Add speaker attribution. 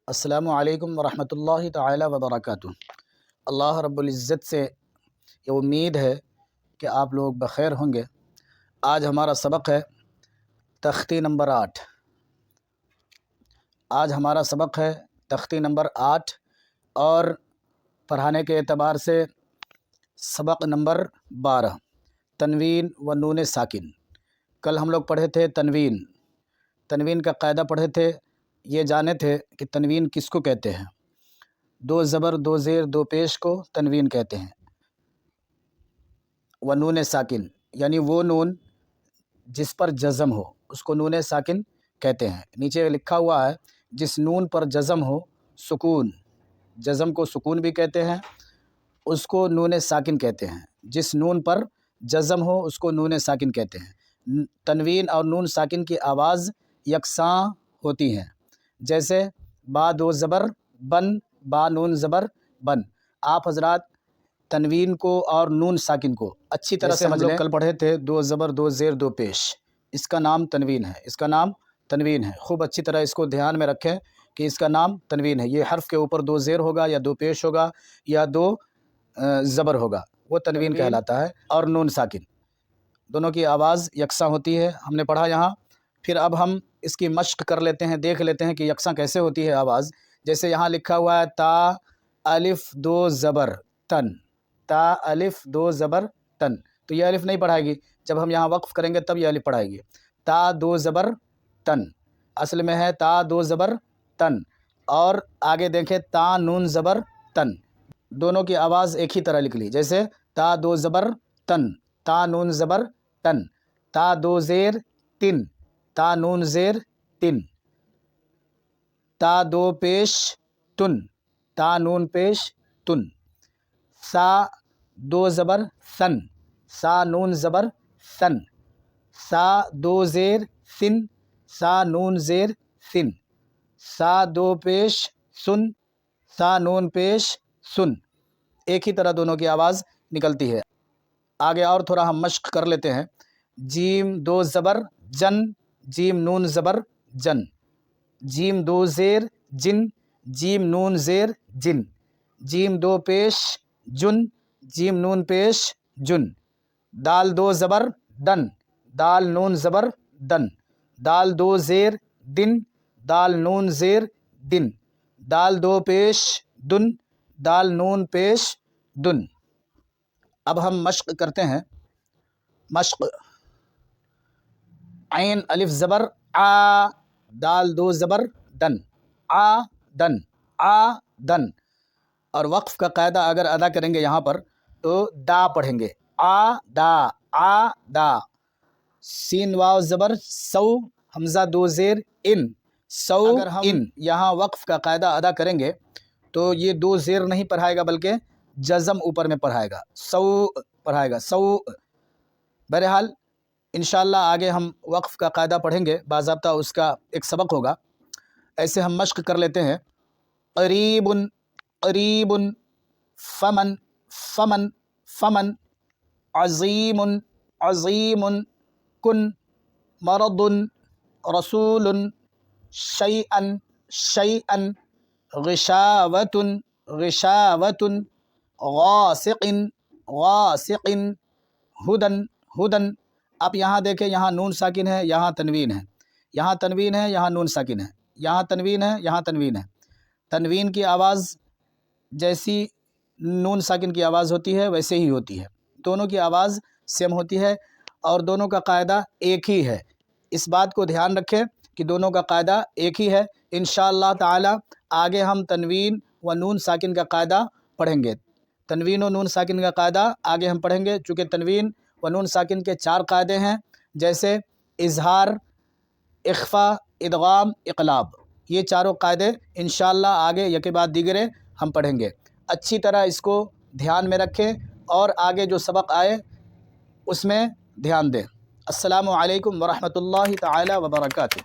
Speaker 1: السلام علیکم ورحمۃ اللہ تعالی وبرکاتہ۔ اللہ رب العزت سے یہ امید ہے کہ آپ لوگ بخیر ہوں گے۔ آج ہمارا سبق ہے تختی نمبر 8۔ آج ہمارا سبق ہے تختی نمبر 8 اور پڑھانے کے اعتبار سے سبق نمبر 12 تنوین و نون ساکن۔ کل ہم لوگ پڑھے تھے تنوین کا قاعدہ پڑھے تھے، یہ جانے تھے کہ تنوین کس کو کہتے ہیں۔ دو زبر دو زیر دو پیش کو تنوین کہتے ہیں۔ و نون ساکن یعنی وہ نون جس پر جزم ہو اس کو نون ساکن کہتے ہیں۔ نیچے لکھا ہوا ہے جس نون پر جزم ہو سکون، جزم کو سکون بھی کہتے ہیں، اس کو نون ساکن کہتے ہیں۔ جس نون پر جزم ہو اس کو نون ساکن کہتے ہیں۔ تنوین اور نون ساکن کی آواز یکساں ہوتی ہیں، جیسے با دو زبر بن، با نون زبر بن۔ آپ حضرات تنوین کو اور نون ساکن کو اچھی طرح سمجھ لیں۔ کل پڑھے تھے دو زبر دو زیر دو پیش، اس کا نام تنوین ہے، اس کا نام تنوین ہے۔ خوب اچھی طرح اس کو دھیان میں رکھیں کہ اس کا نام تنوین ہے۔ یہ حرف کے اوپر دو زیر ہوگا یا دو پیش ہوگا یا دو زبر ہوگا، وہ تنوین کہلاتا ہے۔ اور نون ساکن دونوں کی آواز یکساں ہوتی ہے، ہم نے پڑھا یہاں۔ پھر اب ہم اس کی مشق کر لیتے ہیں، دیکھ لیتے ہیں کہ یکساں کیسے ہوتی ہے آواز۔ جیسے یہاں لکھا ہوا ہے تا الف دو زبر تن، تا الف دو زبر تن، تو یہ الف نہیں پڑھائے گی، جب ہم یہاں وقف کریں گے تب یہ الف پڑھائے گی۔ تا دو زبر تن اصل میں ہے تا دو زبر تن، اور آگے دیکھیں تا نون زبر تن، دونوں کی آواز ایک ہی طرح لکھ لی۔ جیسے تا دو زبر تن، تا نون زبر تن، تا دو زیر تن، تا نون زیر تن، تا دو پیش تن، تا نون پیش تن، سا دو زبر سن، سا نون زبر سن، سا دو زیر سن، سا نون زیر سن، سا دو پیش سن، سا نون پیش سن۔ ایک ہی طرح دونوں کی آواز نکلتی ہے۔ آگے اور تھوڑا ہم مشق کر لیتے ہیں۔ جیم دو زبر جن، جیم نون زبر جن، جیم دو زیر جن، جیم نون زیر جن، جیم دو پیش جن، جیم نون پیش جن، دال دو زبر دن، دال نون زبر دن، دال دو زیر دن، دال نون زیر دن، دال دو پیش دن، دال نون پیش دن۔ اب ہم مشق کرتے ہیں۔ مشق عین الف زبر آ، دال دو زبر دن، آ دن، آ دن۔ اور وقف کا قاعدہ اگر ادا کریں گے یہاں پر تو دا پڑھیں گے، آ دا، آ دا۔ سین واو زبر سو، حمزہ دو زیر ان، سو ان۔ یہاں وقف کا قاعدہ ادا کریں گے تو یہ دو زیر نہیں پڑھائے گا بلکہ جزم اوپر میں پڑھائے گا، سو پڑھائے گا، سو۔ بہرحال انشاءاللہ آگے ہم وقف کا قاعدہ پڑھیں گے، باضابطہ اس کا ایک سبق ہوگا۔ ایسے ہم مشق کر لیتے ہیں۔ قریب قریب، فمن فمن فمن، عظیم عظیم، کن مرض رسول، شیئا شیئا، غشاوۃ غشاوۃ، غاسق غاسق، ہدن ہدن۔ اب یہاں دیکھیں، یہاں نون ساکن ہے، یہاں تنوین ہے، یہاں تنوین ہے، یہاں نون ساکن ہے، یہاں تنوین ہے، یہاں تنوین ہے۔ تنوین کی آواز جیسی نون ساکن کی آواز ہوتی ہے ویسے ہی ہوتی ہے، دونوں کی آواز سیم ہوتی ہے اور دونوں کا قاعدہ ایک ہی ہے۔ اس بات کو دھیان رکھیں کہ دونوں کا قاعدہ ایک ہی ہے۔ انشاءاللہ تعالی آگے ہم تنوین و نون ساکن کا قاعدہ پڑھیں گے۔ تنوین و نون ساکن کا قاعدہ آگے ہم پڑھیں گے، چونکہ تنوین و نون ساکن کے 4 قاعدے ہیں، جیسے اظہار، اخفا، ادغام، اقلاب۔ یہ چاروں قاعدے انشاءاللہ آگے یکے بعد دیگرے ہم پڑھیں گے۔ اچھی طرح اس کو دھیان میں رکھیں اور آگے جو سبق آئے اس میں دھیان دیں۔ السلام علیکم ورحمۃ اللہ تعالی وبرکاتہ۔